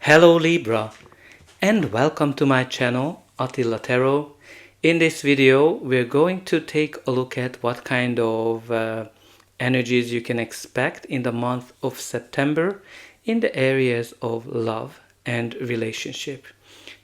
Hello Libra, and welcome to my channel Attila Tarot. In this video we're going to take a look at what kind of energies you can expect in the month of September in the areas of love and relationship.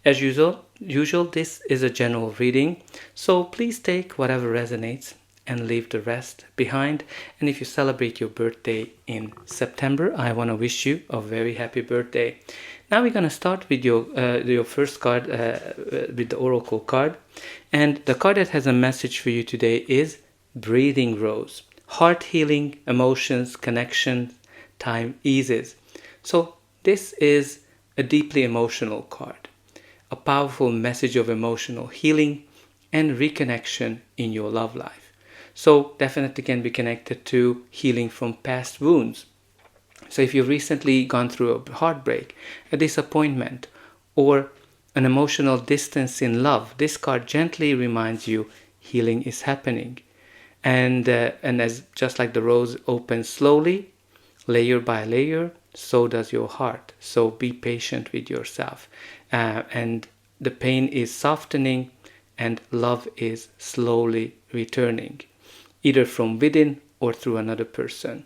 As usual this is a general reading, so please take whatever resonates and leave the rest behind. And if you celebrate your birthday in September, I want to wish you a very happy birthday. Now we're going to start with your first card, with the Oracle card. And the card that has a message for you today is Breathing Rose. Heart healing, emotions, connection, time eases. So this is a deeply emotional card. A powerful message of emotional healing and reconnection in your love life. So definitely can be connected to healing from past wounds. So if you've recently gone through a heartbreak, a disappointment, or an emotional distance in love, this card gently reminds you healing is happening. And as just like the rose opens slowly, layer by layer, so does your heart. So be patient with yourself. And the pain is softening and love is slowly returning, either from within or through another person.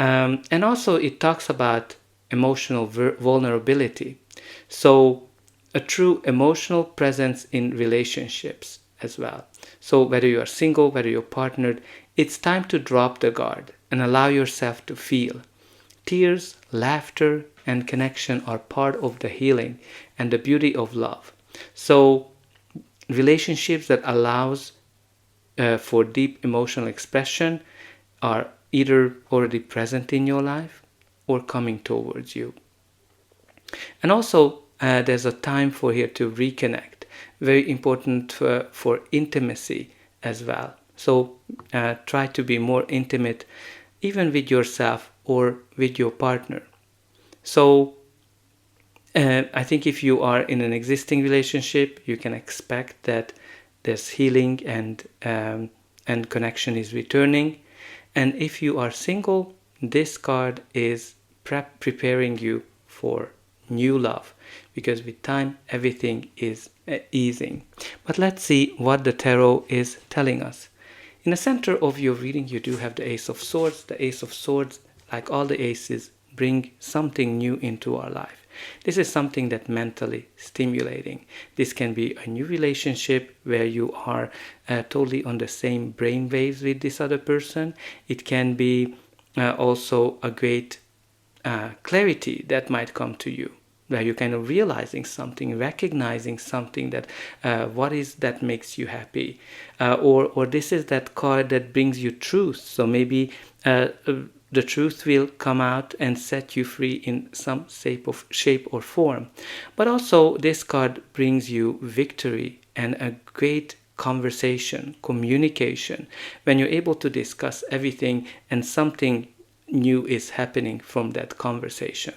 And also it talks about emotional vulnerability. So a true emotional presence in relationships as well. So whether you are single, whether you're partnered, it's time to drop the guard and allow yourself to feel. Tears, laughter, and connection are part of the healing and the beauty of love. So relationships that allows for deep emotional expression are either already present in your life or coming towards you. And also there's a time for here to reconnect, very important for intimacy as well. So try to be more intimate even with yourself or with your partner. So I think if you are in an existing relationship, you can expect that there's healing and connection is returning. And if you are single, this card is preparing you for new love, because with time everything is easing. But let's see what the tarot is telling us. In the center of your reading you do have the Ace of Swords. The Ace of Swords, like all the aces, bring something new into our life. This is something that mentally stimulating. This can be a new relationship where you are totally on the same brain waves with this other person. It can be also a great clarity that might come to you, where you're kind of realizing something, recognizing something that what is that makes you happy, or this is that card that brings you truth. So maybe the truth will come out and set you free in some shape or form. But also this card brings you victory and a great conversation, communication, when you're able to discuss everything and something new is happening from that conversation.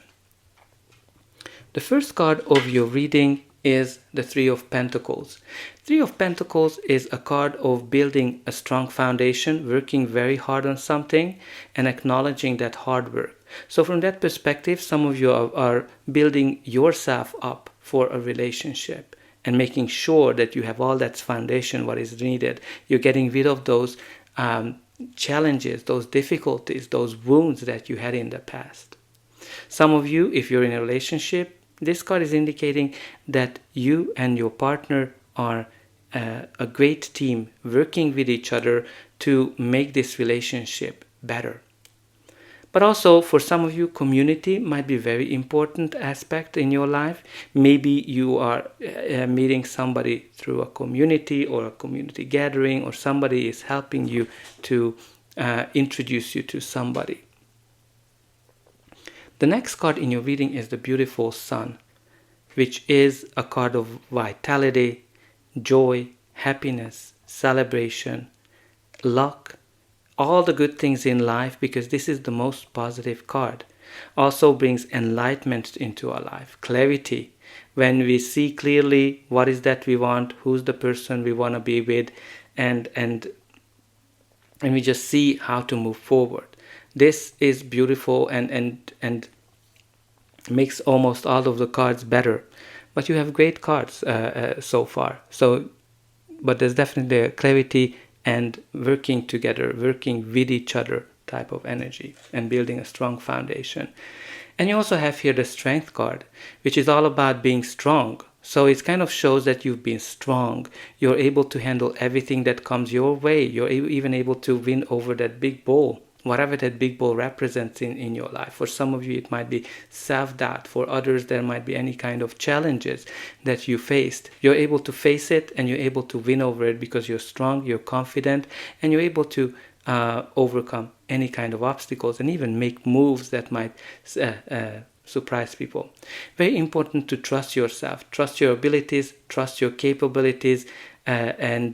The first card of your reading is the Three of Pentacles. Three of Pentacles is a card of building a strong foundation, working very hard on something, and acknowledging that hard work. So from that perspective, some of you are building yourself up for a relationship and making sure that you have all that foundation, what is needed. You're getting rid of those challenges, those difficulties, those wounds that you had in the past. Some of you, if you're in a relationship, this card is indicating that you and your partner are a great team working with each other to make this relationship better. But also for some of you, community might be a very important aspect in your life. Maybe you are meeting somebody through a community or a community gathering, or somebody is helping you to introduce you to somebody. The next card in your reading is the beautiful Sun, which is a card of vitality, joy, happiness, celebration, luck, all the good things in life, because this is the most positive card. Also brings enlightenment into our life, clarity. When we see clearly what is that we want, who's the person we want to be with, and we just see how to move forward. This is beautiful, and makes almost all of the cards better. But you have great cards so far. But there's definitely a clarity and working together, working with each other type of energy and building a strong foundation. And you also have here the Strength card, which is all about being strong. So it kind of shows that you've been strong. You're able to handle everything that comes your way. You're even able to win over that big ball, whatever that big ball represents in your life. For some of you, it might be self-doubt. For others, there might be any kind of challenges that you faced. You're able to face it and you're able to win over it because you're strong, you're confident, and you're able to overcome any kind of obstacles and even make moves that might surprise people. Very important to trust yourself, trust your abilities, trust your capabilities, and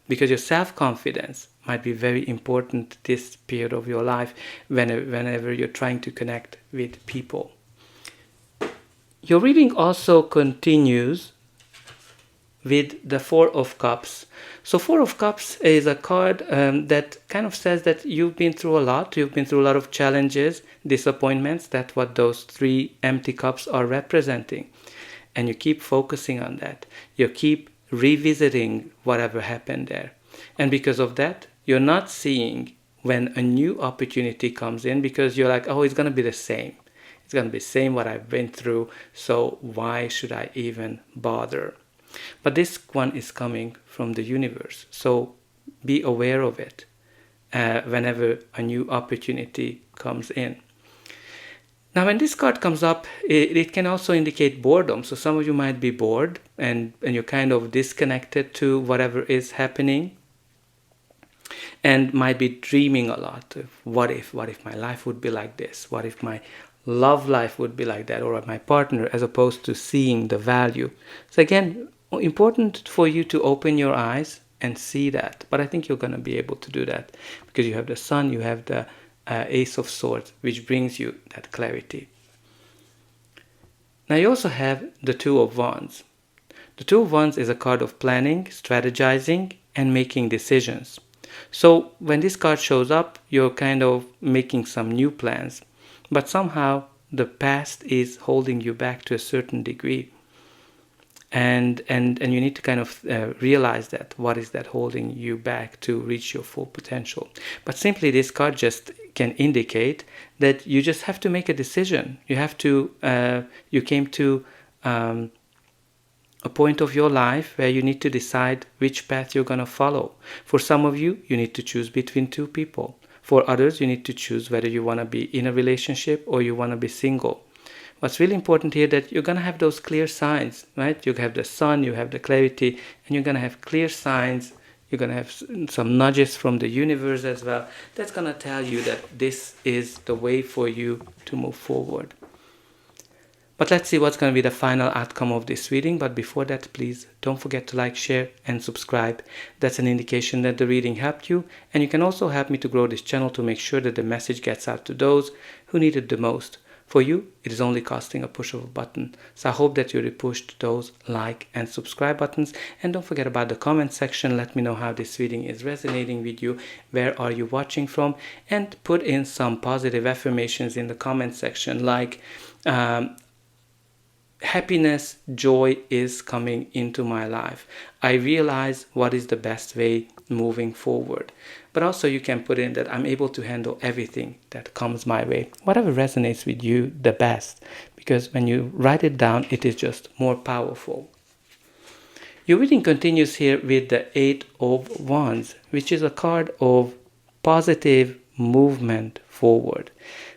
because your self-confidence might be very important this period of your life whenever you're trying to connect with people. Your reading also continues with the Four of Cups. So Four of Cups is a card that kind of says that you've been through a lot. You've been through a lot of challenges, disappointments. That's what those three empty cups are representing. And you keep focusing on that. You keep revisiting whatever happened there. And because of that, you're not seeing when a new opportunity comes in because you're like, oh, it's going to be the same. It's going to be the same what I've been through. So why should I even bother? But this one is coming from the universe, so be aware of it whenever a new opportunity comes in. Now, when this card comes up, it can also indicate boredom. So some of you might be bored and you're kind of disconnected to whatever is happening and might be dreaming a lot. What if my life would be like this? What if my love life would be like that, or my partner, as opposed to seeing the value? So again, important for you to open your eyes and see that. But I think you're going to be able to do that because you have the Sun, you have the Ace of Swords, which brings you that clarity. Now you also have the Two of Wands. The Two of Wands is a card of planning, strategizing, and making decisions. So when this card shows up, you're kind of making some new plans, but somehow the past is holding you back to a certain degree. And you need to kind of realize that what is that holding you back to reach your full potential. But simply this card just can indicate that you just have to make a decision. You have to you came to a point of your life where you need to decide which path you're going to follow. For some of you, you need to choose between two people. For others, you need to choose whether you want to be in a relationship or you want to be single. What's really important here that you're going to have those clear signs, right? You have the Sun, you have the clarity, and you're going to have clear signs. You're going to have some nudges from the universe as well. That's going to tell you that this is the way for you to move forward. But let's see what's going to be the final outcome of this reading. But before that, please don't forget to like, share, and subscribe. That's an indication that the reading helped you. And you can also help me to grow this channel to make sure that the message gets out to those who need it the most. For you, it is only costing a push of a button. So I hope that you repushed those like and subscribe buttons. And don't forget about the comment section. Let me know how this reading is resonating with you. Where are you watching from? And put in some positive affirmations in the comment section like happiness, joy is coming into my life. I realize what is the best way moving forward. But also you can put in that I'm able to handle everything that comes my way. Whatever resonates with you the best. Because when you write it down, it is just more powerful. Your reading continues here with the Eight of Wands, which is a card of positive movement forward.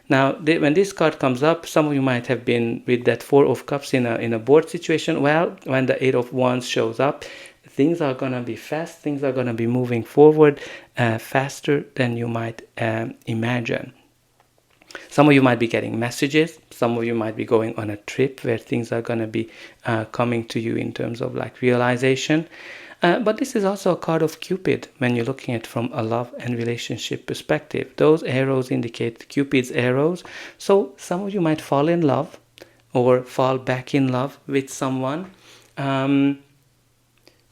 Now, when this card comes up, some of you might have been with that Four of Cups in a board situation. Well, when the Eight of Wands shows up, things are going to be fast. Things are going to be moving forward faster than you might imagine. Some of you might be getting messages. Some of you might be going on a trip where things are going to be coming to you in terms of like realization. But this is also a card of Cupid when you're looking at it from a love and relationship perspective. Those arrows indicate Cupid's arrows. So some of you might fall in love or fall back in love with someone.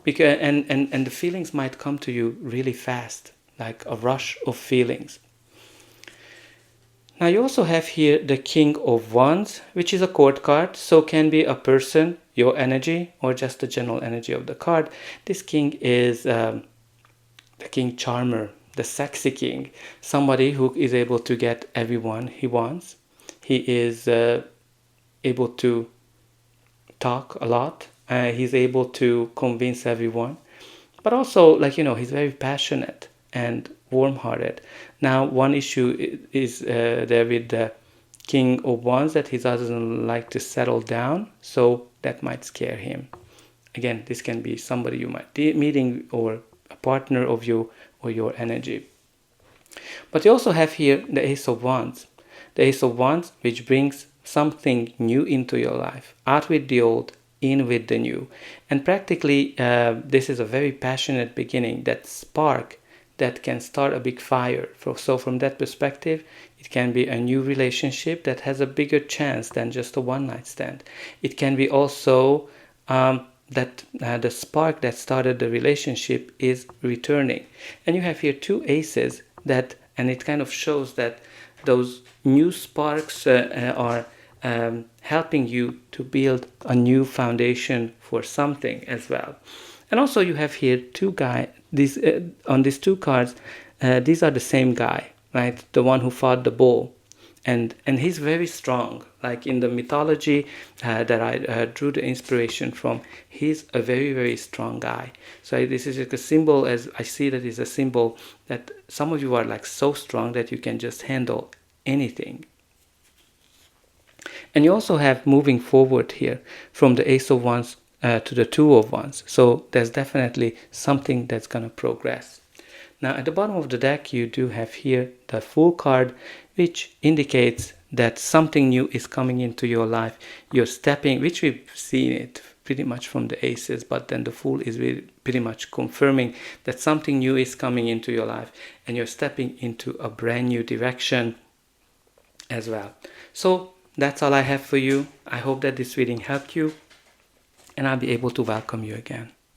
Because and the feelings might come to you really fast, like a rush of feelings. Now you also have here the King of Wands, which is a court card, so can be a person, your energy, or just the general energy of the card. This king is the king charmer, the sexy king, somebody who is able to get everyone he wants. He is able to talk a lot. He's able to convince everyone, but also, like, he's very passionate and warm-hearted. Now, one issue is there with the King of Wands, that he doesn't like to settle down, so that might scare him. Again, this can be somebody you might be meeting, or a partner of you, or your energy. But you also have here the Ace of Wands. The Ace of Wands, which brings something new into your life. Out with the old, in with the new. And practically, this is a very passionate beginning, that spark that can start a big fire. So from that perspective, it can be a new relationship that has a bigger chance than just a one-night stand. It can be also that the spark that started the relationship is returning. And you have here two aces and it kind of shows that those new sparks are helping you to build a new foundation for something as well. And also you have here two guys. On these two cards, these are the same guy, right? The one who fought the bull. And he's very strong. Like in the mythology that I drew the inspiration from, he's a very, very strong guy. So this is like a symbol, as I see that is a symbol that some of you are like so strong that you can just handle anything. And you also have moving forward here from the Ace of Wands to the Two of Wands. So there's definitely something that's going to progress. Now at the bottom of the deck, you do have here the Fool card, which indicates that something new is coming into your life. You're stepping, which we've seen it pretty much from the aces, but then the Fool is really pretty much confirming that something new is coming into your life, and you're stepping into a brand new direction as well. So that's all I have for you. I hope that this reading helped you, and I'll be able to welcome you again.